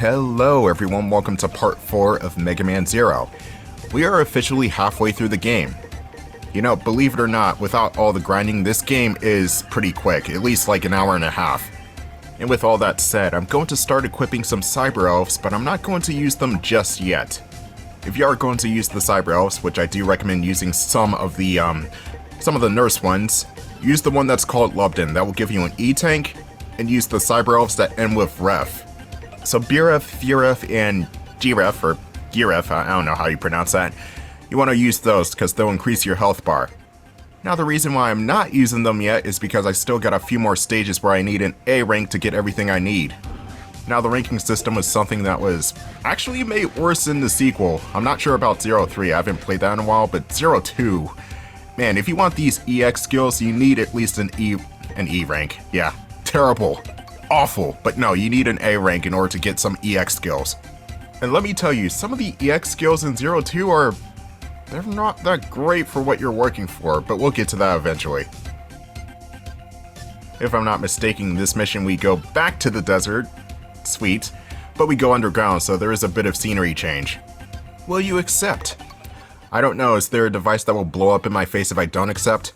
Hello everyone, welcome to part 4 of Mega Man Zero. We are officially halfway through the game. You know, believe it or not, without all the grinding, this game is pretty quick, at least like an hour and a half. And with all that said, I'm going to start equipping some Cyber Elves, but I'm not going to use them just yet. If you are going to use the Cyber Elves, which I do recommend using some of the nurse ones, use the one that's called Lubden. That will give you an E-Tank, and use the Cyber Elves that end with Ref. So Biref, Furef, and Giref, or Giref, I don't know how you pronounce that. You want to use those because they'll increase your health bar. Now the reason why I'm not using them yet is because I still got a few more stages where I need an A rank to get everything I need. Now the ranking system was something that was actually made worse in the sequel. I'm not sure about 03, I haven't played that in a while, but 02, man, if you want these EX skills, you need at least an E rank. Yeah, terrible. Awful, but no, you need an A rank in order to get some EX skills. And let me tell you, some of the EX skills in 02 they're not that great for what you're working for, but we'll get to that eventually. If I'm not mistaken, this mission we go back to the desert, sweet, but we go underground, so there is a bit of scenery change. Will you accept? I don't know, is there a device that will blow up in my face if I don't accept?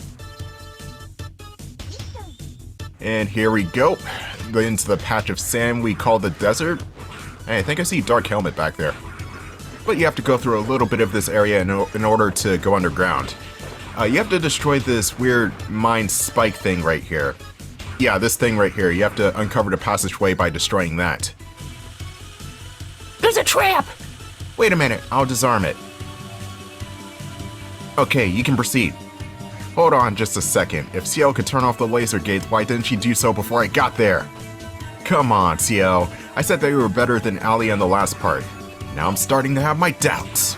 And here we go. Into the patch of sand we call the desert. Hey, I think I see Dark Helmet back there. But you have to go through a little bit of this area in order to go underground. You have to destroy this weird mine spike thing right here. Yeah, this thing right here. You have to uncover the passageway by destroying that. There's a trap! Wait a minute, I'll disarm it. Okay, you can proceed. Hold on just a second. If CL could turn off the laser gates, why didn't she do so before I got there? Come on, CL. I said that you were better than Ali in the last part. Now I'm starting to have my doubts.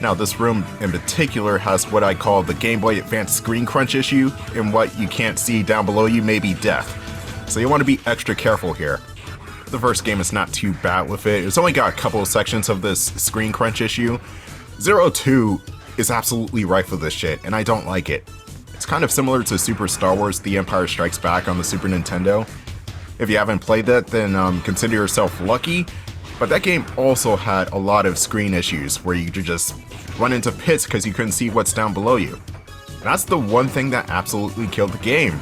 Now this room in particular has what I call the Game Boy Advance screen crunch issue, and what you can't see down below you may be death. So you want to be extra careful here. The first game is not too bad with it. It's only got a couple of sections of this screen crunch issue. 02 is absolutely rife with this shit, and I don't like it. It's kind of similar to Super Star Wars The Empire Strikes Back on the Super Nintendo. If you haven't played that, then consider yourself lucky, but that game also had a lot of screen issues where you could just run into pits because you couldn't see what's down below you. And that's the one thing that absolutely killed the game.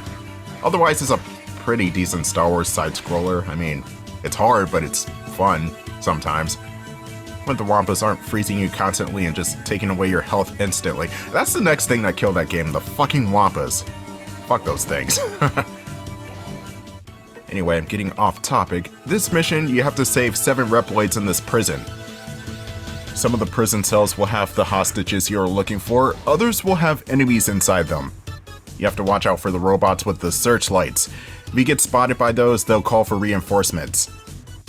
Otherwise, it's a pretty decent Star Wars side-scroller. I mean, it's hard, but it's fun sometimes. When the Wampas aren't freezing you constantly and just taking away your health instantly. That's the next thing that killed that game, the fucking Wampas. Fuck those things. Anyway, I'm getting off topic. This mission, you have to save 7 Reploids in this prison. Some of the prison cells will have the hostages you're looking for, others will have enemies inside them. You have to watch out for the robots with the searchlights. If you get spotted by those, they'll call for reinforcements.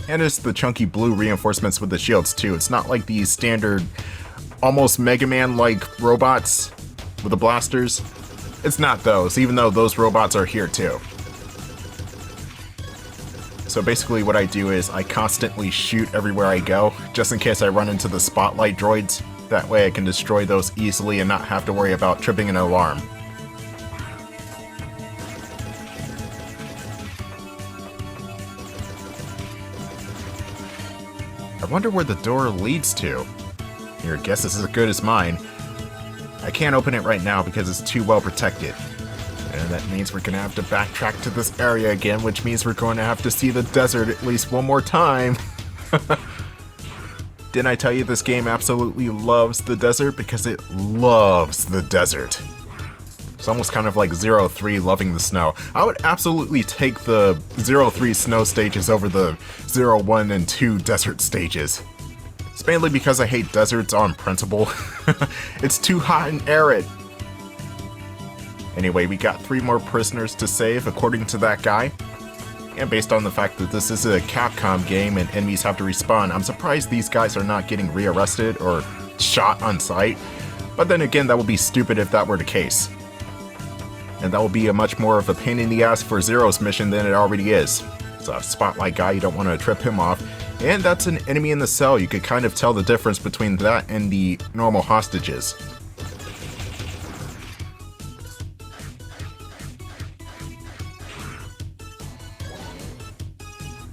And it's the chunky blue reinforcements with the shields too. It's not like these standard, almost Mega Man-like robots with the blasters. It's not those, even though those robots are here too. So basically what I do is I constantly shoot everywhere I go, just in case I run into the spotlight droids. That way I can destroy those easily and not have to worry about tripping an alarm. I wonder where the door leads to. Your guess is as good as mine. I can't open it right now because it's too well protected. And that means we're gonna have to backtrack to this area again, which means we're going to have to see the desert at least one more time. Didn't I tell you this game absolutely loves the desert? Because it loves the desert. It's almost kind of like 03 loving the snow. I would absolutely take the 03 snow stages over the 01 and 2 desert stages. It's mainly because I hate deserts on principle. It's too hot and arid. Anyway, we got 3 more prisoners to save according to that guy. And based on the fact that this is a Capcom game and enemies have to respawn, I'm surprised these guys are not getting rearrested or shot on sight. But then again, that would be stupid if that were the case. And that will be a much more of a pain in the ass for Zero's mission than it already is. It's a spotlight guy, you don't want to trip him off. And that's an enemy in the cell, you could kind of tell the difference between that and the normal hostages.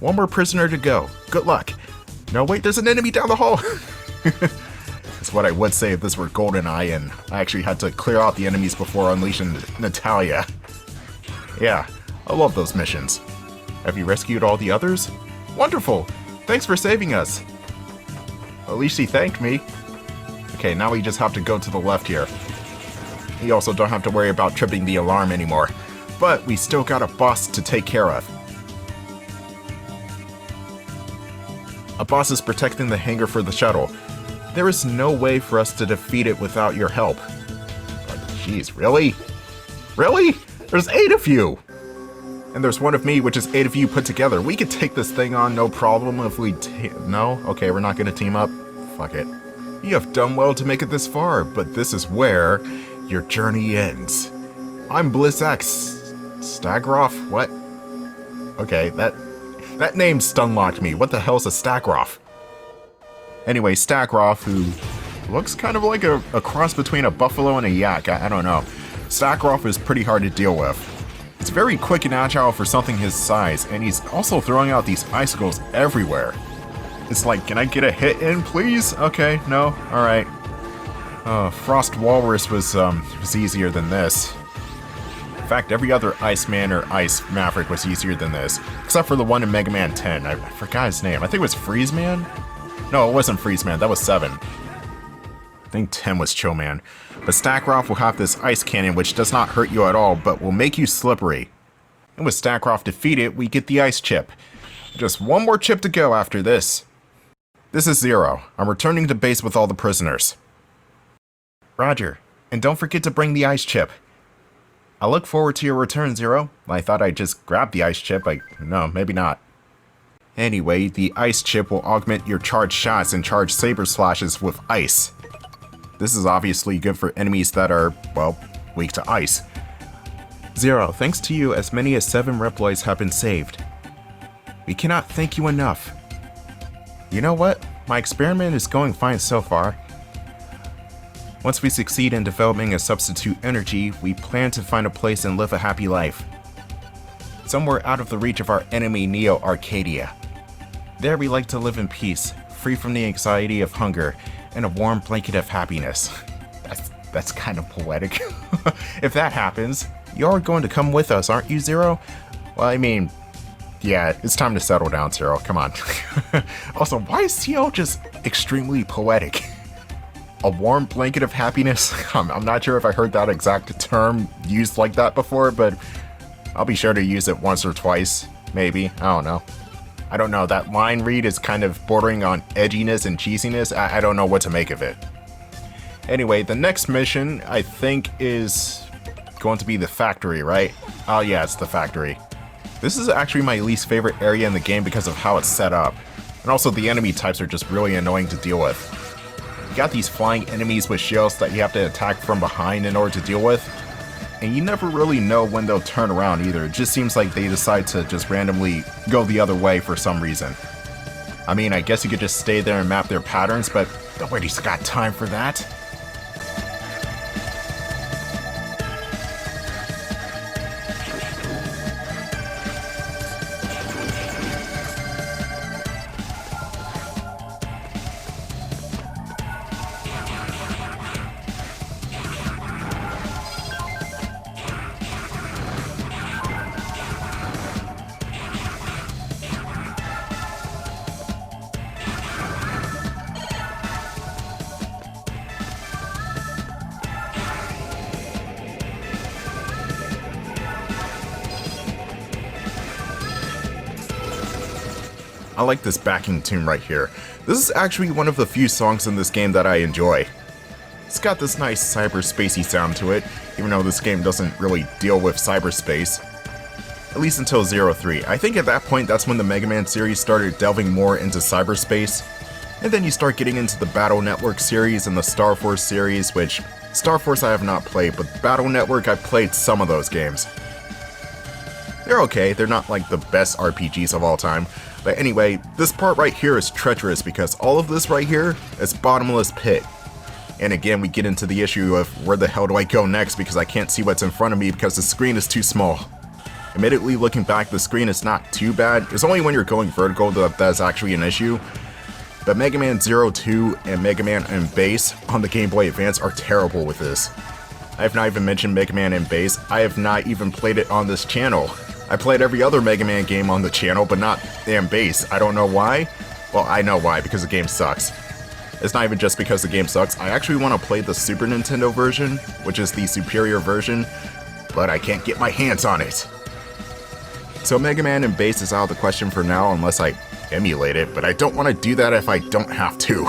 One more prisoner to go. Good luck. No, wait, there's an enemy down the hall. That's what I would say if this were GoldenEye and I actually had to clear out the enemies before unleashing Natalia. Yeah, I love those missions. Have you rescued all the others? Wonderful! Thanks for saving us! At least he thanked me. Okay, now we just have to go to the left here. We also don't have to worry about tripping the alarm anymore. But we still got a boss to take care of. A boss is protecting the hangar for the shuttle. There is no way for us to defeat it without your help. Jeez, really? Really? There's 8 of you! And there's 1 of me, which is 8 of you put together. We could take this thing on, no problem, if we no? Okay, we're not gonna team up? Fuck it. You have done well to make it this far, but this is where your journey ends. I'm Bliss X. Stagroff? What? Okay, that name stunlocked me. What the hell's a Stagroff? Anyway, Stagroff, who looks kind of like a cross between a buffalo and a yak. I don't know. Stagroff is pretty hard to deal with. He's very quick and agile for something his size, and he's also throwing out these icicles everywhere. It's like, can I get a hit in, please? Okay, no, alright. Frost Walrus was easier than this. In fact, every other Iceman or Ice Maverick was easier than this, except for the one in Mega Man 10. I forgot his name. I think it was Freeze Man? No, it wasn't Freeze Man. That was 7. I think 10 was Chill Man. But Stagroff will have this ice cannon which does not hurt you at all, but will make you slippery. And with Stagroff defeated, we get the ice chip. Just one more chip to go after this. This is Zero. I'm returning to base with all the prisoners. Roger. And don't forget to bring the ice chip. I look forward to your return, Zero. I thought I'd just grab the ice chip. No, maybe not. Anyway, the ice chip will augment your charged shots and charge saber slashes with ice. This is obviously good for enemies that are, well, weak to ice. Zero, thanks to you, as many as 7 Reploids have been saved. We cannot thank you enough. You know what? My experiment is going fine so far. Once we succeed in developing a substitute energy, we plan to find a place and live a happy life. Somewhere out of the reach of our enemy Neo Arcadia. There we like to live in peace, free from the anxiety of hunger, and a warm blanket of happiness. That's kind of poetic. If that happens, you're going to come with us, aren't you, Zero? Well, I mean, yeah, it's time to settle down, Zero. Come on. Also, why is Zero just extremely poetic? A warm blanket of happiness? I'm not sure if I heard that exact term used like that before, but I'll be sure to use it once or twice, maybe. I don't know. I don't know, that line read is kind of bordering on edginess and cheesiness. I don't know what to make of it. Anyway, the next mission, I think, is going to be the factory, right? Oh yeah, it's the factory. This is actually my least favorite area in the game because of how it's set up. And also the enemy types are just really annoying to deal with. You got these flying enemies with shields that you have to attack from behind in order to deal with. And you never really know when they'll turn around either. It just seems like they decide to just randomly go the other way for some reason. I mean, I guess you could just stay there and map their patterns, but nobody's got time for that. I like this backing tune right here. This is actually one of the few songs in this game that I enjoy. It's got this nice cyberspacey sound to it, even though this game doesn't really deal with cyberspace. At least until 03. I think at that point that's when the Mega Man series started delving more into cyberspace. And then you start getting into the Battle Network series and the Star Force series, which Star Force I have not played, but Battle Network I've played some of those games. They're okay, they're not like the best RPGs of all time. But anyway, this part right here is treacherous because all of this right here is bottomless pit. And again, we get into the issue of where the hell do I go next because I can't see what's in front of me because the screen is too small. It Admittedly, looking back, the screen is not too bad. It's only when you're going vertical that that's actually an issue. But Mega Man Zero 2 and Mega Man and Bass on the Game Boy Advance are terrible with this. I have not even mentioned Mega Man and Bass. I have not even played it on this channel. I played every other Mega Man game on the channel, but not and Bass. I don't know why. Well, I know why, because the game sucks. It's not even just because the game sucks. I actually want to play the Super Nintendo version, which is the superior version, but I can't get my hands on it. So Mega Man and Bass is out of the question for now unless I emulate it, but I don't want to do that if I don't have to.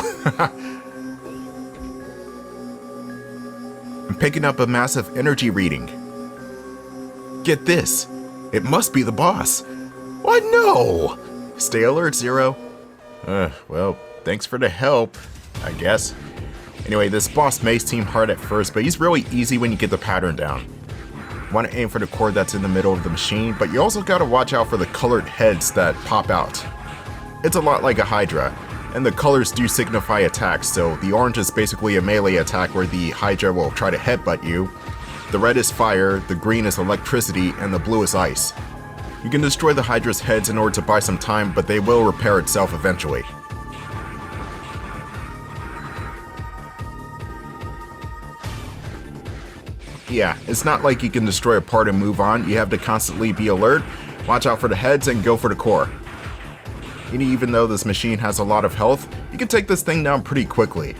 I'm picking up a massive energy reading. Get this. It must be the boss. What? No! Stay alert, Zero. Well, thanks for the help, I guess. Anyway, this boss may seem hard at first, but he's really easy when you get the pattern down. You want to aim for the cord that's in the middle of the machine, but you also got to watch out for the colored heads that pop out. It's a lot like a Hydra, and the colors do signify attacks, so the orange is basically a melee attack where the Hydra will try to headbutt you. The red is fire, the green is electricity, and the blue is ice. You can destroy the Hydra's heads in order to buy some time, but they will repair itself eventually. Yeah, it's not like you can destroy a part and move on. You have to constantly be alert, watch out for the heads, and go for the core. And even though this machine has a lot of health, you can take this thing down pretty quickly.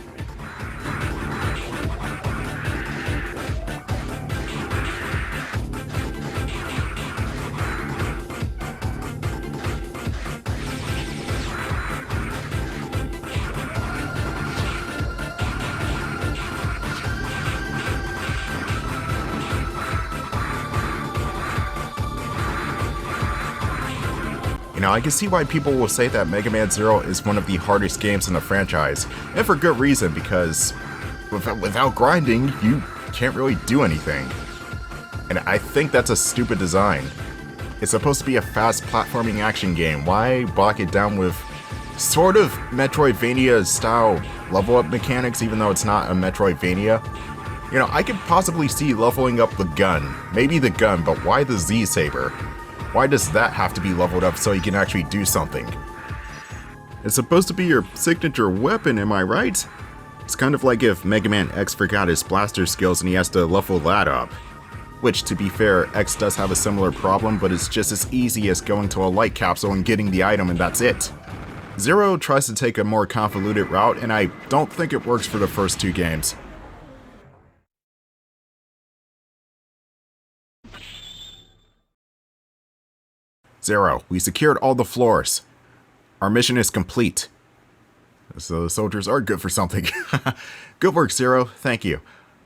Now, I can see why people will say that Mega Man Zero is one of the hardest games in the franchise, and for good reason, because without grinding, you can't really do anything. And I think that's a stupid design. It's supposed to be a fast platforming action game. Why block it down with sort of Metroidvania-style level-up mechanics, even though it's not a Metroidvania? You know, I could possibly see leveling up the gun. Maybe the gun, but why the Z-Saber? Why does that have to be leveled up so you can actually do something? It's supposed to be your signature weapon, am I right? It's kind of like if Mega Man X forgot his blaster skills and he has to level that up. Which, to be fair, X does have a similar problem, but it's just as easy as going to a light capsule and getting the item and that's it. Zero tries to take a more convoluted route, and I don't think it works for the first two games. Zero, we secured all the floors. Our mission is complete. So the soldiers are good for something. Good work, Zero. Thank you.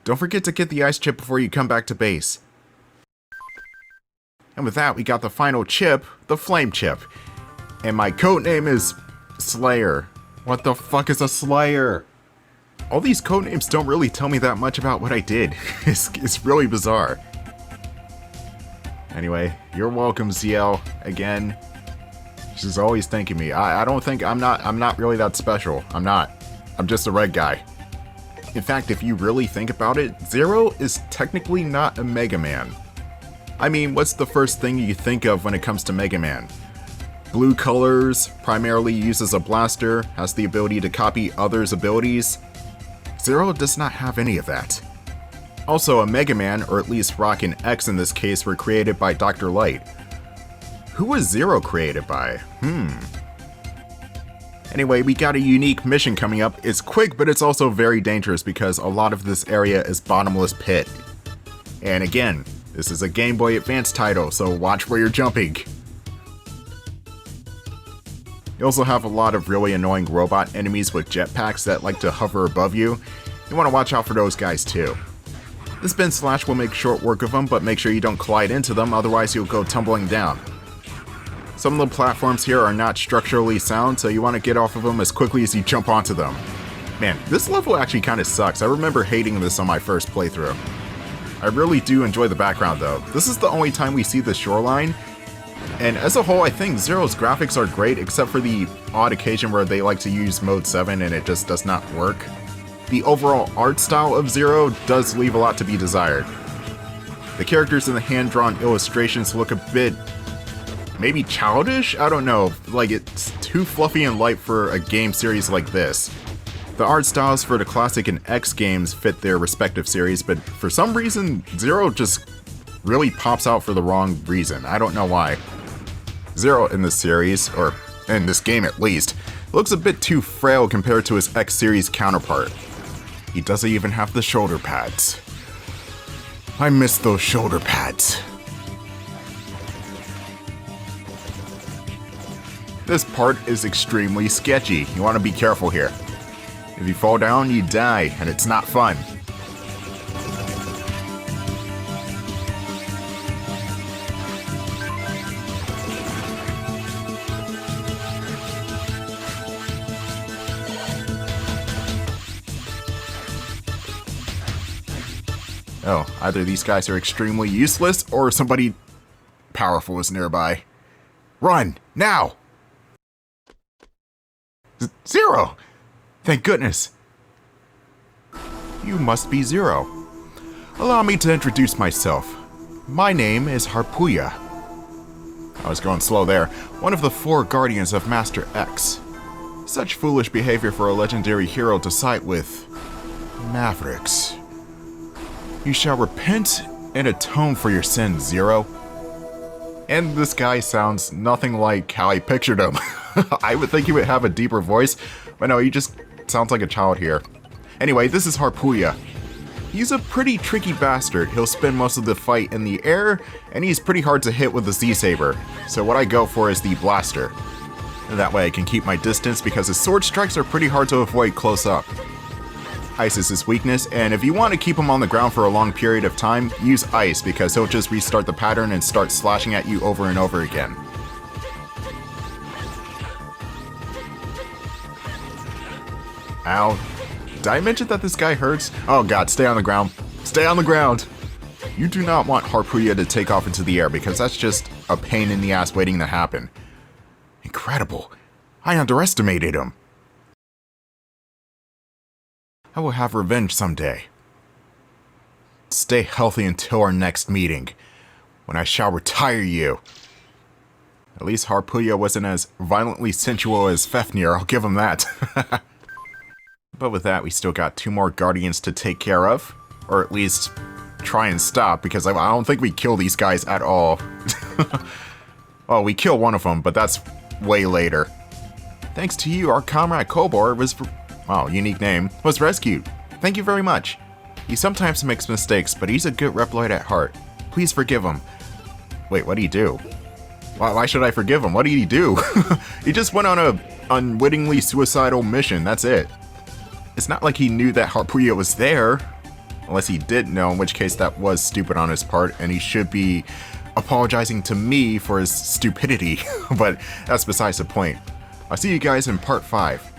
Don't forget to get the ice chip before you come back to base. And with that, we got the final chip, the flame chip. And my codename is Slayer. What the fuck is a Slayer? All these codenames don't really tell me that much about what I did. It's really bizarre. Anyway, you're welcome, ZL, again. She's always thanking me. I don't think I'm not really that special. I'm not. I'm just a red guy. In fact, if you really think about it, Zero is technically not a Mega Man. I mean, what's the first thing you think of when it comes to Mega Man? Blue colors, primarily uses a blaster, has the ability to copy others' abilities. Zero does not have any of that. Also, a Mega Man, or at least Rock and X in this case, were created by Dr. Light. Who was Zero created by? Anyway, we got a unique mission coming up. It's quick, but it's also very dangerous because a lot of this area is bottomless pit. And again, this is a Game Boy Advance title, so watch where you're jumping. You also have a lot of really annoying robot enemies with jetpacks that like to hover above you. You want to watch out for those guys too. The spin slash will make short work of them, but make sure you don't collide into them, otherwise you'll go tumbling down. Some of the platforms here are not structurally sound, so you want to get off of them as quickly as you jump onto them. Man, this level actually kind of sucks. I remember hating this on my first playthrough. I really do enjoy the background though. This is the only time we see the shoreline, and as a whole I think Zero's graphics are great except for the odd occasion where they like to use Mode 7 and it just does not work. The overall art style of Zero does leave a lot to be desired. The characters in the hand-drawn illustrations look a bit, maybe childish? I don't know, like it's too fluffy and light for a game series like this. The art styles for the Classic and X games fit their respective series, but for some reason, Zero just really pops out for the wrong reason. I don't know why. Zero in this series, or in this game at least, looks a bit too frail compared to his X series counterpart. He doesn't even have the shoulder pads. I miss those shoulder pads. This part is extremely sketchy. You want to be careful here. If you fall down, you die, and it's not fun. Oh, either these guys are extremely useless, or somebody powerful is nearby. Run, now! Zero! Thank goodness. You must be Zero. Allow me to introduce myself. My name is Harpuia. I was going slow there. One of the 4 guardians of Master X. Such foolish behavior for a legendary hero to side with Mavericks. You shall repent and atone for your sins, Zero. And this guy sounds nothing like how I pictured him. I would think he would have a deeper voice, but no, he just sounds like a child here. Anyway, this is Harpuia. He's a pretty tricky bastard. He'll spend most of the fight in the air, and he's pretty hard to hit with the Z-Saber. So what I go for is the blaster. That way I can keep my distance because his sword strikes are pretty hard to avoid close up. Ice is his weakness, and if you want to keep him on the ground for a long period of time, use Ice because he'll just restart the pattern and start slashing at you over and over again. Ow. Did I mention that this guy hurts? Oh god, stay on the ground. Stay on the ground! You do not want Harpuia to take off into the air because that's just a pain in the ass waiting to happen. Incredible. I underestimated him. I will have revenge someday. Stay healthy until our next meeting, when I shall retire you. At least Harpuia wasn't as violently sensual as Fafnir, I'll give him that. But with that, we still got 2 more Guardians to take care of. Or at least try and stop, because I don't think we kill these guys at all. Well, we kill one of them, but that's way later. Thanks to you, our comrade Kobor wow, unique name, was rescued. Thank you very much. He sometimes makes mistakes, but he's a good Reploid at heart. Please forgive him. Wait, what did he do? Why should I forgive him? What did he do? He just went on a unwittingly suicidal mission, that's it. It's not like he knew that Harpuia was there. Unless he did know, in which case that was stupid on his part, and he should be apologizing to me for his stupidity. But that's besides the point. I'll see you guys in part 5.